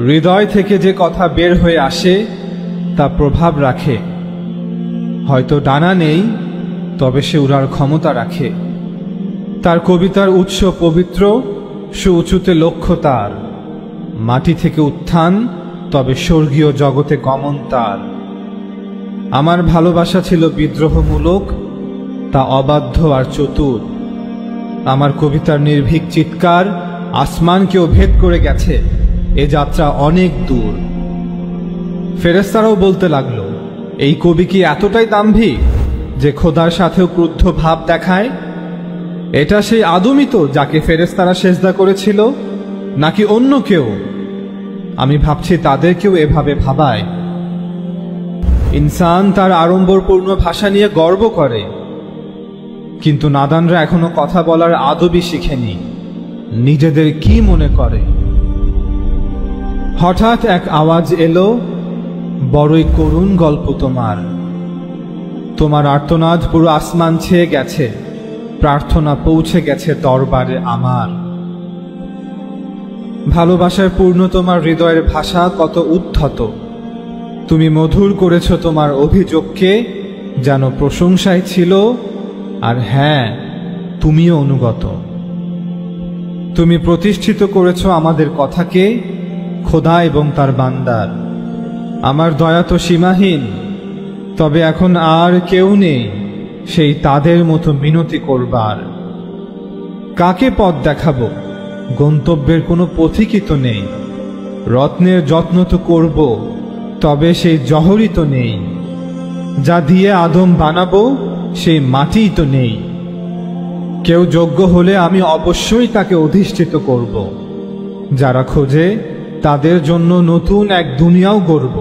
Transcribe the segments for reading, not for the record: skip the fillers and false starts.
হৃদয় থেকে যে কথা বের হয়ে আসে তা প্রভাব রাখে। হয়তো ডানা নেই, তবে সে উড়ার ক্ষমতা রাখে। তার কবিতার উৎস পবিত্র, সুউঁচুতে লক্ষ্য তার। মাটি থেকে উত্থান, তবে স্বর্গীয় জগতে গমন তার। আমার ভালোবাসা ছিল বিদ্রোহমূলক, তা অবাধ্য আর চতুর। আমার কবিতার নির্ভীক চিৎকার আসমানকেও ভেদ করে গেছে, এ যাত্রা অনেক দূর। ফেরেশতারাও বলতে লাগলো, এই কবি কি এতটাই দাম্ভিক যে খোদার সাথেও ক্রুদ্ধ ভাব দেখায়? এটা সেই আদমই তো যাকে ফেরেশতারা সেজদা করেছিল, নাকি অন্য কেউ? আমি ভাবছি তাদেরকেও এভাবে ভাবায়। ইনসান তার আড়ম্বরপূর্ণ ভাষা নিয়ে গর্ব করে, কিন্তু নাদানরা এখনো কথা বলার আদবই শিখেনি। নিজেদের কি মনে করে? হঠাৎ এক আওয়াজ এলো, বড়ই করুণ গল্প তোমার। তোমার আর্তনাদ পুরো আসমান ছেয়ে গেছে, প্রার্থনা পৌঁছে গেছে দরবারে আমার। ভালোবাসার পূর্ণ তোমার হৃদয়ের ভাষা কত উদ্ধত। তুমি মধুর করেছ তোমার অভিযোগকে, যেন প্রশংসায় ছিল, আর হ্যাঁ, তুমিও অনুগত। তুমি প্রতিষ্ঠিত করেছ আমাদের কথাকে, খোদা এবং তার বান্দার। আমার দয়া তো সীমাহীন, তবে এখন আর কেউ নেই সেই তাদের মতো মিনতি করবার। কাকে পথ দেখাবো? গন্তব্যের কোনো পথিকই তো নেই। রত্নের যত্ন তো করব, তবে সেই জহরই তো নেই। যা দিয়ে আদম বানাবো সেই মাটিই তো নেই। কেউ যোগ্য হলে আমি অবশ্যই তাকে অধিষ্ঠিত করব। যারা খোঁজে তাদের জন্য নতুন এক দুনিয়াও গড়ব।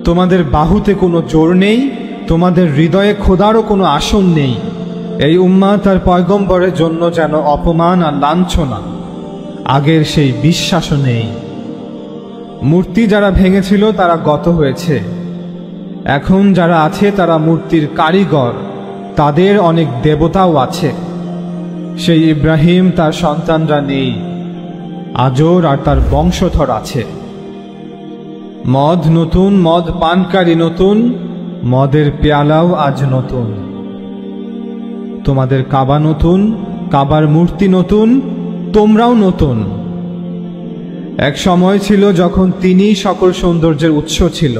তোমাদের বাহুতে কোনো জোর নেই, তোমাদের হৃদয়ে খোদারও কোনো আসন নেই। এই উম্মাহ তার পয়গম্বরের জন্য যেন অপমান আর লাঞ্ছনা। আগের সেই বিশ্বাসও নেই। মূর্তি যারা ভেঙেছিল তারা গত হয়েছে। এখন যারা আছে তারা মূর্তির কারিগর, তাদের অনেক দেবতাও আছে। সেই ইব্রাহিম তার সন্তানরা নেই, আজর আর তার বংশধর আছে। মদ নতুন, মদ পানকারী নতুন, মদের পেয়ালাও আজ নতুন। তোমাদের কাবা নতুন, কাবার মূর্তি নতুন, তোমরাও নতুন। এক সময় ছিল যখন তিনিই সকল সৌন্দর্যের উৎস ছিল।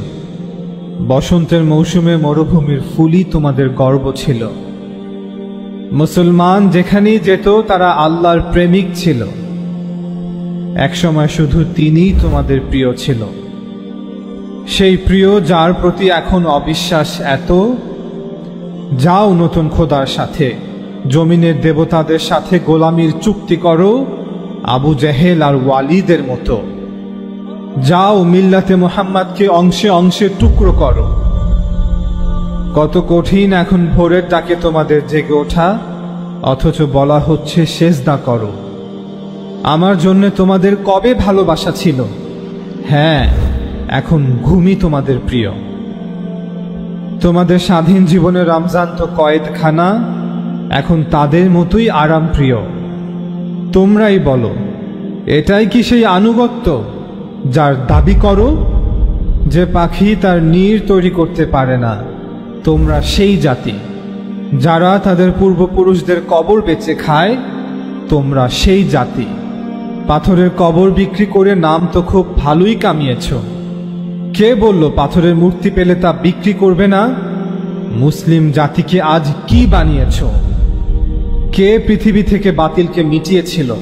বসন্তের মৌসুমে মরুভূমির ফুলই তোমাদের গর্ব ছিল। মুসলমান যেখানেই যেত তারা আল্লাহর প্রেমিক ছিল। একসময় শুধু তিনিই তোমাদের প্রিয় ছিল। সেই প্রিয় যার প্রতি এখন অবিশ্বাস এত। যাও নতুন খোদার সাথে, জমিনের দেবতাদের সাথে গোলামির চুক্তি করো, আবু জেহেল আর ওয়ালিদের মতো। যাও মিল্লাতে মুহাম্মাদকে অংশে অংশে টুকরো করো। কত কঠিন এখন ভোরের ডাকে তোমাদের জেগে ওঠা, অথচ বলা হচ্ছে সেজদা করো। আমার জন্য তোমাদের কবে ভালোবাসা ছিল? হ্যাঁ, এখন ঘুমই তোমাদের প্রিয়। তোমাদের স্বাধীন জীবনের রমজান তো কয়েদখানা, এখন তাদের মতোই আরাম প্রিয়। তোমরাই বলো, এটাই কি সেই আনুগত্য যার দাবি করো? যে পাখি তার নীড় তৈরি করতে পারে না, তোমরা সেই জাতি। যারা তাদের পূর্বপুরুষদের কবর বেচে খায়, তোমরা সেই জাতি। পাথরের কবর বিক্রি করে নাম তো খুব ভালোই কামিয়েছ। কে বলল পাথরের মূর্তি পেলে তা বিক্রি করবে না? মুসলিম জাতিকে আজ কি বানিয়েছ? কে পৃথিবী থেকে বাতিলকে মিটিয়েছিল?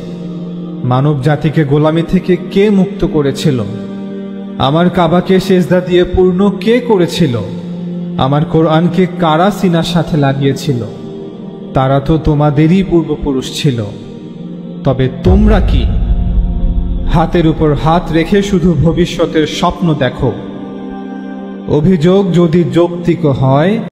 মানব জাতিকে গোলামি থেকে কে মুক্ত করেছিল? আমার কাবাকে সেজদা দিয়ে পূর্ণ কে করেছিল? আমার কোরআনকে কারা সিনার সাথে লাগিয়েছিল? তারা তো তোমাদেরই পূর্বপুরুষ ছিল। তবে তোমরা কি? হাতের উপর হাত রেখে শুধু ভবিষ্যতের স্বপ্ন দেখো। অভিযোগ যদি যৌক্তিক হয়